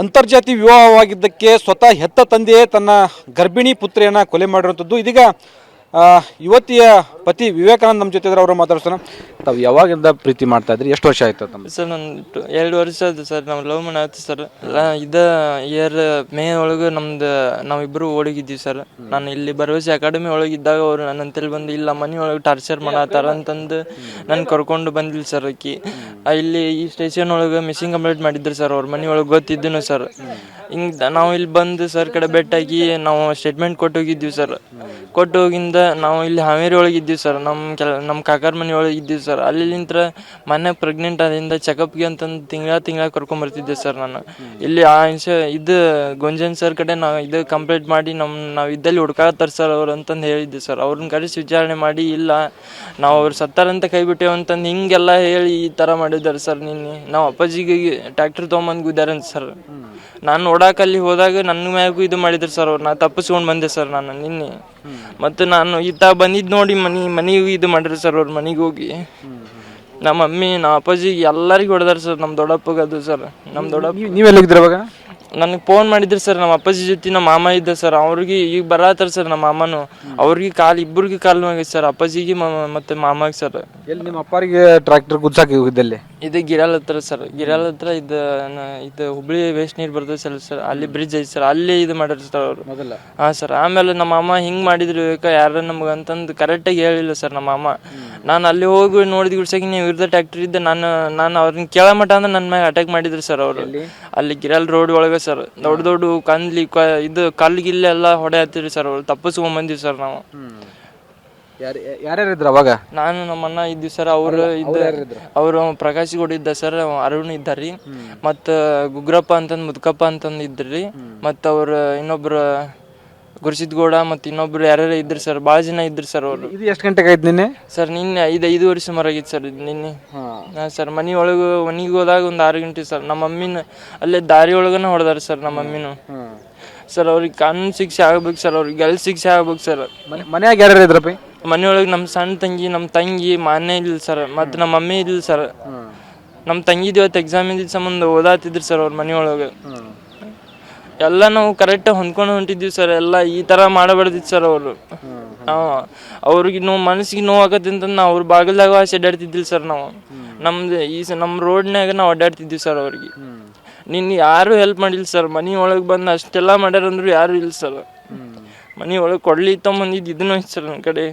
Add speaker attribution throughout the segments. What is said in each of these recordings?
Speaker 1: ಅಂತರ್ಜಾತಿ ವಿವಾಹವಾಗಿದ್ದಕ್ಕೆ ಸ್ವತಃ ಹೆತ್ತ ತಂದೆಯೇ ತನ್ನ ಗರ್ಭಿಣಿ ಪುತ್ರಿಯನ್ನು ಕೊಲೆ ಮಾಡಿರುವಂಥದ್ದು. ಇದೀಗ ಯುವತಿಯ ಪತಿ ವಿವೇಕಾನಂದ್ ನಮ್ಮ ಜೊತೆ ಇದ್ದಾರೆ, ಅವರು ಮಾತಾಡ್ಸೋಣ. ತಾವು ಯಾವಾಗಿಂದ ಪ್ರೀತಿ ಮಾಡ್ತಾ ಇದ್ರಿ? ಎಷ್ಟು ವರ್ಷ ಆಯ್ತು ತಮ್ಮ?
Speaker 2: ಸರ್ ನಾನು 2 ವರ್ಷ ಆಯ್ತು ಸರ್. ನಾವು ಲವ್ ಮಾಡತ್ತೀವಿ ಸರ್. ಇಯರ್ ಮೇ ಒಳಗೆ ನಾವಿಬ್ಬರು ಓಡೋಗಿದ್ದೀವಿ ಸರ್. ನಾನು ಇಲ್ಲಿ ಭರವಸೆ ಅಕಾಡೆಮಿ ಒಳಗಿದ್ದಾಗ ಅವರು ನನ್ನ ಅಂತೇಳಿ ಬಂದು ಇಲ್ಲ ಮನೆ ಒಳಗೆ ಟಾರ್ಚರ್ ಮಾಡತ್ತಾರ ಅಂತಂದು ನಾನು ಕರ್ಕೊಂಡು ಬಂದಿಲ್ಲ ಸರ್. ಇಲ್ಲಿ ಈ ಸ್ಟೇಷನ್ ಒಳಗೆ ಮಿಸ್ಸಿಂಗ್ ಕಂಪ್ಲೇಂಟ್ ಮಾಡಿದ್ರು ಸರ್. ಅವ್ರ ಮನೆ ಒಳಗೆ ಗೊತ್ತಿದ್ದನು ಸರ್. ಹಿಂಗೆ ನಾವು ಇಲ್ಲಿ ಬಂದು ಸರ್ ಕಡೆ ಭೇಟಿಯಾಗಿ ನಾವು ಸ್ಟೇಟ್ಮೆಂಟ್ ಕೊಟ್ಟು ಹೋಗಿದ್ದೀವಿ ಸರ್. ಕೊಟ್ಟು ಹೋಗಿಂದ ನಾವು ಇಲ್ಲಿ ಹಾವೇರಿ ಒಳಗೆ ಇದ್ದೀವಿ ಸರ್. ನಮ್ಮ ಕಾಕಾರ ಮನೆ ಒಳಗೆ ಇದ್ದೀವಿ ಸರ್. ಅಲ್ಲಿಂತ್ರ ಮನೆ ಪ್ರೆಗ್ನೆಂಟ್ ಆದಿಂದ ಚೆಕಪ್ಗೆ ಅಂತಂದು ತಿಂಗಳ ಕರ್ಕೊಂಬರ್ತಿದ್ದೆ ಸರ್. ನಾನು ಇಲ್ಲಿ ಇದು ಗೊಂಜನ್ ಸರ್ ಕಡೆ ನಾವು ಕಂಪ್ಲೇಂಟ್ ಮಾಡಿ ನಾವು ಇದ್ದಲ್ಲಿ ಹುಡ್ಕಾಡ್ತಾರೆ ಸರ್ ಅವ್ರು ಅಂತಂದು ಹೇಳಿದ್ದೆ ಸರ್. ಅವ್ರನ್ನ ಕರೆಸಿ ವಿಚಾರಣೆ ಮಾಡಿ ಇಲ್ಲ ನಾವು ಅವ್ರು ಸತ್ತಾರಂತ ಕೈ ಬಿಟ್ಟೇವು ಅಂತಂದು ಹಿಂಗೆಲ್ಲ ಹೇಳಿ ಈ ಥರ ಮಾಡಿದ್ದಾರೆ ಸರ್. ನಿನ್ನೆ ನಾವು ಅಪ್ಪಾಜಿಗೆ ಟ್ರ್ಯಾಕ್ಟರ್ ತೊಗೊಂಬಂದು ಗುದ್ದಾರಂತ ಸರ್. ನಾನು ಓಡಾಕಲ್ಲಿ ಹೋದಾಗ ನನ್ನ ಮ್ಯಾಗೂ ಇದು ಮಾಡಿದ್ರು ಸರ್. ಅವ್ರು ತಪ್ಪಿಸ್ಕೊಂಡು ಬಂದೆ ಸರ್ ನಾನು ನಿನ್ನೆ. ಮತ್ತು ನಾನು ಬಂದಿದ್ದು ನೋಡಿ ಮನೆಗೂ ಇದು ಮಾಡಿದ್ರು ಸರ್. ಅವ್ರ ಮನೆಗೆ ಹೋಗಿ ನಮ್ಮ ಮಮ್ಮಿ ನಮ್ಮ ಅಪ್ಪಾಜಿಗೆ ಎಲ್ಲರಿಗೂ ಹೊಡೆದಾರ ಸರ್. ನಮ್ಮ ದೊಡ್ಡಪ್ಪಗೆ ಅದು ಸರ್. ನಮ್ಮ ದೊಡ್ಡಪ್ಪ
Speaker 1: ನೀವೆಲ್ಲಿದ್ದಿರ ಅವಾಗ?
Speaker 2: ನನಗೆ ಫೋನ್ ಮಾಡಿದ್ರು ಸರ್. ನಮ್ಮ ಅಪ್ಪಾಜಿ ಜೊತೆ ನಮ್ಮ ಮಾಮ ಇದ್ದ ಸರ್. ಅವ್ರಿಗೆ ಈಗ ಬರತ್ತಾರ ಸರ್. ನಮ್ಮ ಮಾಮನು ಅವ್ರಿಗೆ ಇಬ್ಬರಿಗೆ ಕಾಲು ನೋವಾಗೈತೆ ಸರ್. ಅಪ್ಪಾಜಿಗೆ ಮತ್ತು ಮಾಮಾಗೆ ಸರ್.
Speaker 1: ಎಲ್ಲಿ ನಿಮ್ಮ ಅಪ್ಪರಿಗೆ ಟ್ರ್ಯಾಕ್ಟರ್ ಗುದ್ಸಾಕಿ ಹೋಗಿದ್ದಲ್ಲಿ?
Speaker 2: ಇದು ಗಿರಾಲ್ ಹತ್ರ ಸರ್. ಗಿರಾಲ್ ಹತ್ರ ಇದು ಹುಬ್ಳಿ ವೇಸ್ಟ್ ನೀರು ಬರ್ತದೆ ಸರ್. ಅಲ್ಲಿ ಬ್ರಿಡ್ಜ್ ಐತೆ ಸರ್. ಅಲ್ಲಿ ಇದು ಮಾಡ್ಯಾರ ಸರ್ ಅವರು ಮೊದಲ. ಹಾಂ ಸರ್. ಆಮೇಲೆ ನಮ್ಮ ಮಾಮ ಹಿಂಗೆ ಮಾಡಿದ್ರು ಯಾರು ನಮ್ಗೆ ಅಂತಂದು ಕರೆಕ್ಟಾಗಿ ಹೇಳಿಲ್ಲ ಸರ್ ನಮ್ಮ ಮಾಮ. ನಾನು ಅಲ್ಲಿ ಹೋಗಿ ನೋಡಿದ ಗುಡ್ಸಾಗಿ ನೀವು ಇರ್ದ ಟ್ರ್ಯಾಕ್ಟರ್ ಇದ್ದೆ. ನಾನು ಅವ್ರನ್ನ ಕೇಳೋ ಮಟ್ಟ ಅಂದ್ರೆ ನನ್ನ ಮ್ಯಾಗ ಅಟ್ಯಾಕ್ ಮಾಡಿದ್ರು ಸರ್ ಅವರು. ಅಲ್ಲಿ ಗಿರಾಲ್ ರೋಡ್ ಒಳಗೆ ಸರ್. ದೊಡ್ಡ ಕಂದ್ಲಿ ಇದು ಕಲ್ಲಿಗಿಲ್ಲೆಲ್ಲ ಹೊಡೆ ಹತ್ತಿರಿ ಸರ್. ಅವ್ರು ತಪ್ಪಿಸ್ಕೊಂಬಂದಿವಿ ಸರ್ ನಾವು.
Speaker 1: ಯಾರ್ಯಾರಿದ್ರು ಅವಾಗ?
Speaker 2: ನಾನು ನಮ್ಮ ಅಣ್ಣ ಇದ್ದೀವಿ ಸರ್. ಅವರು ಪ್ರಕಾಶ್ ಗೌಡ ಇದ್ದ ಸರ್. ಅರುಣ್ ಇದ್ದಾರಿ. ಮತ್ತು ಗುಗ್ರಪ್ಪ ಅಂತಂದು ಮುದ್ಕಪ್ಪ ಅಂತಂದು ಇದ್ರಿ. ಮತ್ತು ಅವ್ರು ಇನ್ನೊಬ್ರು ಗುರುಸಿದ್ ಗೌಡ ಮತ್ತು ಇನ್ನೊಬ್ರು ಯಾರ್ಯಾರು ಇದ್ರು ಸರ್. ಭಾಳ ಜನ ಇದ್ರು ಸರ್ ಅವರು.
Speaker 1: ಇದು ಎಷ್ಟು ಗಂಟೆಗೆ ಆಯ್ತು ನಿನ್ನೆ?
Speaker 2: ಸರ್ ನಿನ್ನೆ 5 ಸುಮಾರು ಆಗಿತ್ತು ಸರ್. ನಿನ್ನೆ ಹಾಂ ಸರ್. ಮನೆಗೆ ಹೋದಾಗ ಒಂದು 6 ಗಂಟೆ ಸರ್. ನಮ್ಮ ಮಮ್ಮಿನ ಅಲ್ಲೇ ದಾರಿ ಒಳಗನ ಹೊಡೆದಾರ ಸರ್ ನಮ್ಮ ಮಮ್ಮಿನೂ ಸರ್. ಅವ್ರಿಗೆ ಕಾನೂನು ಶಿಕ್ಷೆ ಆಗ್ಬೇಕು ಸರ್. ಅವ್ರಿಗೆ ಎಲ್ಲಿ ಶಿಕ್ಷೆ ಆಗ್ಬೇಕು ಸರ್.
Speaker 1: ಮನ್ಯಾಗ ಯಾರ್ಯಾರು ಇದ್ರಪ್ಪ?
Speaker 2: ಮನೆಯೊಳಗೆ ನಮ್ಮ ಸಣ್ಣ ತಂಗಿ, ನಮ್ಮ ತಂಗಿ ಮಾನ್ಯ ಇಲ್ಲ ಸರ್. ಮತ್ತು ನಮ್ಮ ಮಮ್ಮಿ ಇಲ್ಲ ಸರ್. ನಮ್ಮ ತಂಗಿದು ಇವತ್ತು ಎಕ್ಸಾಮ್ ಇದ್ದಿದ್ದ ಸಂಬಂಧ ಓದಾತಿದ್ರು ಸರ್ ಅವ್ರ ಮನೆಯೊಳಗೆ. ಎಲ್ಲ ನಾವು ಕರೆಕ್ಟಾಗಿ ಹೊಂದ್ಕೊಂಡು ಹೊಂಟಿದ್ವಿ ಸರ್. ಎಲ್ಲ ಈ ಥರ ಮಾಡಬಾರ್ದಿತ್ತು ಸರ್ ಅವರು. ಅವ್ರಿಗೆ ಮನಸ್ಸಿಗೆ ನೋವು ಆಗತ್ತೆ ಅಂತ ನಾವು ಅವ್ರ ಬಾಗಿಲ್ದಾಗ ಅಡ್ಡಾಡ್ತಿದ್ದಿಲ್ಲ ಸರ್. ನಾವು ನಮ್ಮ ರೋಡ್ನಾಗ ನಾವು ಅಡ್ಡಾಡ್ತಿದ್ವಿ ಸರ್. ಅವ್ರಿಗೆ ನಿನ್ನೆ ಯಾರು ಹೆಲ್ಪ್ ಮಾಡಿಲ್ಲ ಸರ್. ಮನೆ ಒಳಗೆ ಬಂದು ಅಷ್ಟೆಲ್ಲ ಮಾಡ್ಯಾರಂದ್ರು ಯಾರು ಇಲ್ಲ ಸರ್. ಮನೆ ಒಳಗೆ ಕೊಡ್ಲಿ ತೊಗೊಂಬಂದಿದ್ದು ಇದನ್ನು ಐತೆ ಸರ್ ನನ್ನ ಕಡೆ.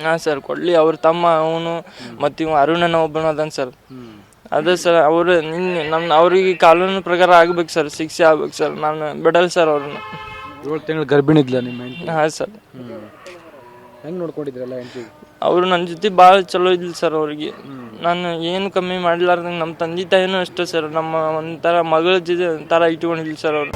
Speaker 2: ಹಾಂ ಸರ್. ಕೊಡ್ಲಿ ಅವ್ರ ತಮ್ಮ ಅವನು ಮತ್ತು ಇವ ಅರುಣನ ಒಬ್ಬನು ಅದಾನ ಸರ್. ಅದೇ ಸರ್. ಅವರು ನಿನ್ನೆ ಅವ್ರಿಗೆ ಕಾನೂನು ಪ್ರಕಾರ ಆಗ್ಬೇಕು ಸರ್. ಶಿಕ್ಷೆ ಆಗ್ಬೇಕು ಸರ್. ನಾನು ಬಿಡಲ್ಲ ಸರ್ ಅವ್ರನ್ನ.
Speaker 1: 7 ತಿಂಗಳು ಗರ್ಭಿಣಿ ಇದ್ಲ ನಿಮ್ಮ ಹೆಂಡತಿ?
Speaker 2: ಹಾಂ ಸರ್.
Speaker 1: ಹೆಂಗೆ ನೋಡ್ಕೊಂಡಿದ್ರಲ್ಲ ಹೆಂಡತಿ?
Speaker 2: ಅವರು ನನ್ನ ಜೊತೆ ಭಾಳ ಚಲೋ ಇದ್ದಿಲ್ಲ ಸರ್. ಅವ್ರಿಗೆ ನಾನು ಏನು ಕಮ್ಮಿ ಮಾಡ್ಲಾರ್ದಂಗೆ ನಮ್ಮ ತಂದೆ ತಾಯಿನೂ ಅಷ್ಟೇ ಸರ್. ನಮ್ಮ ಒಂಥರ ಮಗಳ ಜೊತೆ ಒಂಥರ ಇಟ್ಕೊಂಡಿಲ್ಲ ಸರ್ ಅವರು.